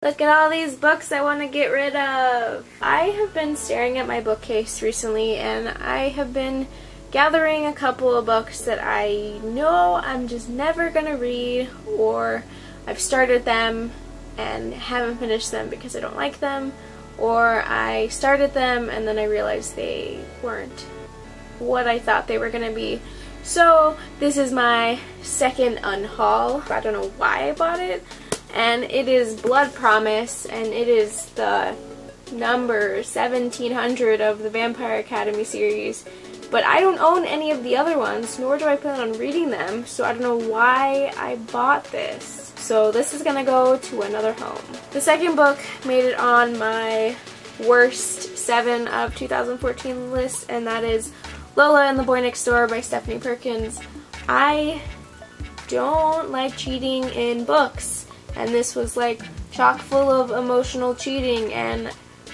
Look at all these books I want to get rid of. I have been staring at my bookcase recently and I have been gathering a couple of books that I know I'm just never gonna read, or I've started them and haven't finished them because I don't like them, or I started them and then I realized they weren't what I thought they were gonna be. So this is my second unhaul. I don't know why I bought it. And it is Blood Promise, and it is the number 1700 of the Vampire Academy series. But I don't own any of the other ones, nor do I plan on reading them, so I don't know why I bought this. So this is gonna go to another home. The second book made it on my worst 7 of 2014 list, and that is Lola and the Boy Next Door by Stephanie Perkins. I don't like cheating in books. And this was like chock full of emotional cheating, and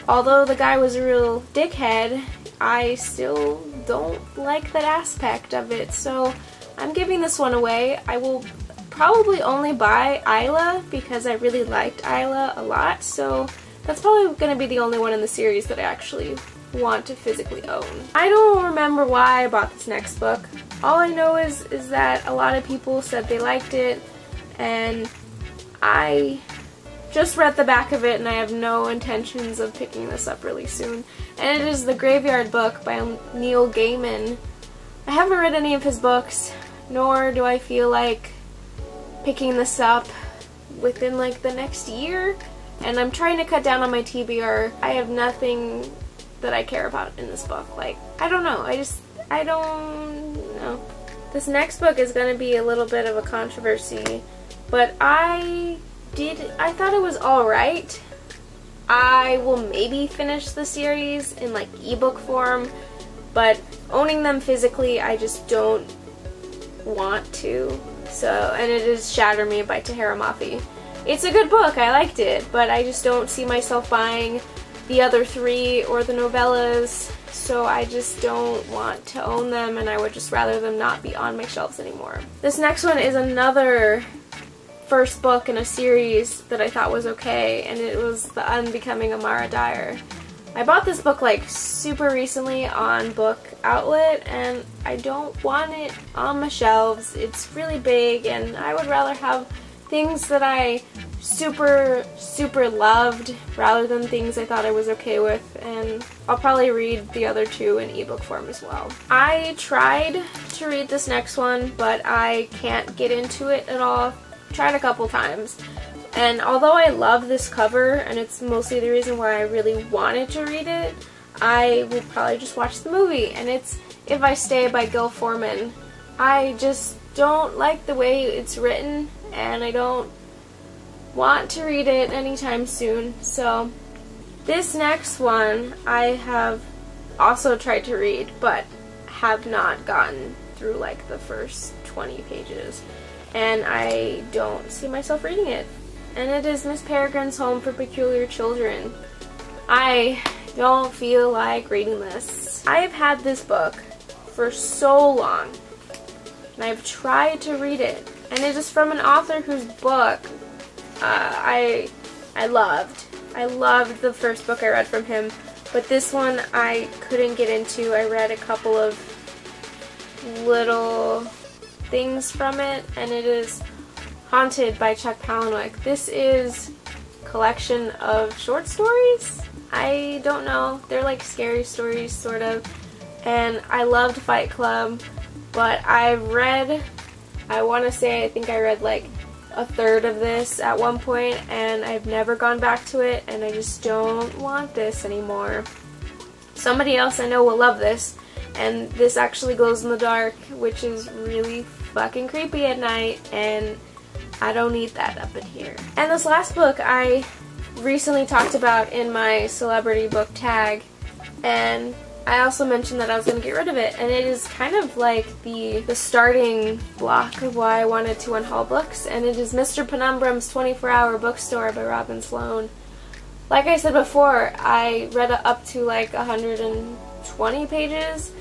although the guy was a real dickhead, I still don't like that aspect of it, so I'm giving this one away. I will probably only buy Isla because I really liked Isla a lot, so that's probably going to be the only one in the series that I actually want to physically own. I don't remember why I bought this next book. All I know is that a lot of people said they liked it, and I just read the back of it and I have no intentions of picking this up really soon. And it is The Graveyard Book by Neil Gaiman. I haven't read any of his books, nor do I feel like picking this up within like the next year. And I'm trying to cut down on my TBR. I have nothing that I care about in this book. Like, I don't know. I don't know. This next book is going to be a little bit of a controversy. But I thought it was alright. I will maybe finish the series in like ebook form, but owning them physically I just don't want to. So, and it is Shatter Me by Tahereh Mafi. It's a good book, I liked it, but I just don't see myself buying the other 3 or the novellas, so I just don't want to own them, and I would just rather them not be on my shelves anymore. This next one is another first book in a series that I thought was okay, and it was The Unbecoming Amara Dyer. I bought this book like super recently on Book Outlet, and I don't want it on my shelves. It's really big, and I would rather have things that I super loved rather than things I thought I was okay with, and I'll probably read the other 2 in ebook form as well. I tried to read this next one, but I can't get into it at all. Tried a couple times, and although I love this cover and it's mostly the reason why I really wanted to read it, I will probably just watch the movie, and it's If I Stay by Gil Forman. I just don't like the way it's written, and I don't want to read it anytime soon. So this next one I have also tried to read, but have not gotten through like the first 20 pages. And I don't see myself reading it. And it is Miss Peregrine's Home for Peculiar Children. I don't feel like reading this. I have had this book for so long, and I've tried to read it. And it is from an author whose book I loved. I loved the first book I read from him, but this one I couldn't get into. I read a couple of little things from it, and it is Haunted by Chuck Palahniuk. This is a collection of short stories? I don't know. They're like scary stories, sort of. And I loved Fight Club, but I want to say, I think I read like a third of this at one point, and I've never gone back to it, and I just don't want this anymore. Somebody else I know will love this, and this actually glows in the dark, which is really fucking creepy at night, and I don't need that up in here. And this last book I recently talked about in my celebrity book tag, and I also mentioned that I was going to get rid of it, and it is kind of like the starting block of why I wanted to unhaul books, and it is Mr. Penumbrum's 24-Hour Bookstore by Robin Sloan. Like I said before, I read up to like 120 pages,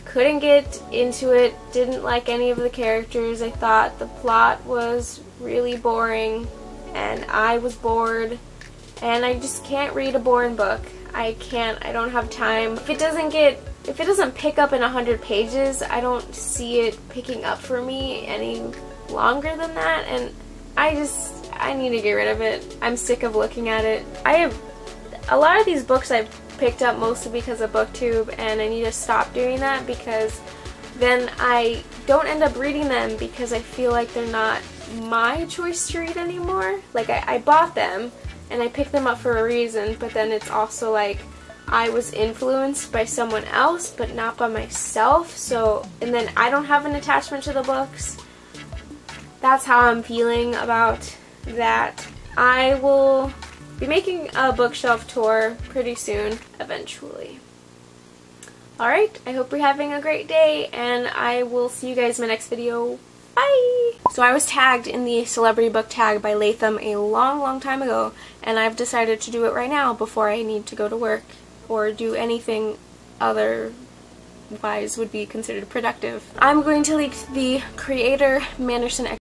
couldn't get into it, didn't like any of the characters, I thought the plot was really boring, and I was bored, and I just can't read a boring book. I don't have time. If it doesn't pick up in 100 pages, I don't see it picking up for me any longer than that, and I need to get rid of it. I'm sick of looking at it. I have a lot of these books I've picked up mostly because of booktube, and I need to stop doing that because then I don't end up reading them because I feel like they're not my choice to read anymore. Like I bought them and I picked them up for a reason, but then it's also like I was influenced by someone else but not by myself, and then I don't have an attachment to the books. That's how I'm feeling about that. I will be making a bookshelf tour pretty soon, eventually. Alright, I hope you're having a great day, and I will see you guys in my next video. Bye! So I was tagged in the celebrity book tag by Latham a long time ago, and I've decided to do it right now before I need to go to work or do anything otherwise would be considered productive. I'm going to leak the creator Manderson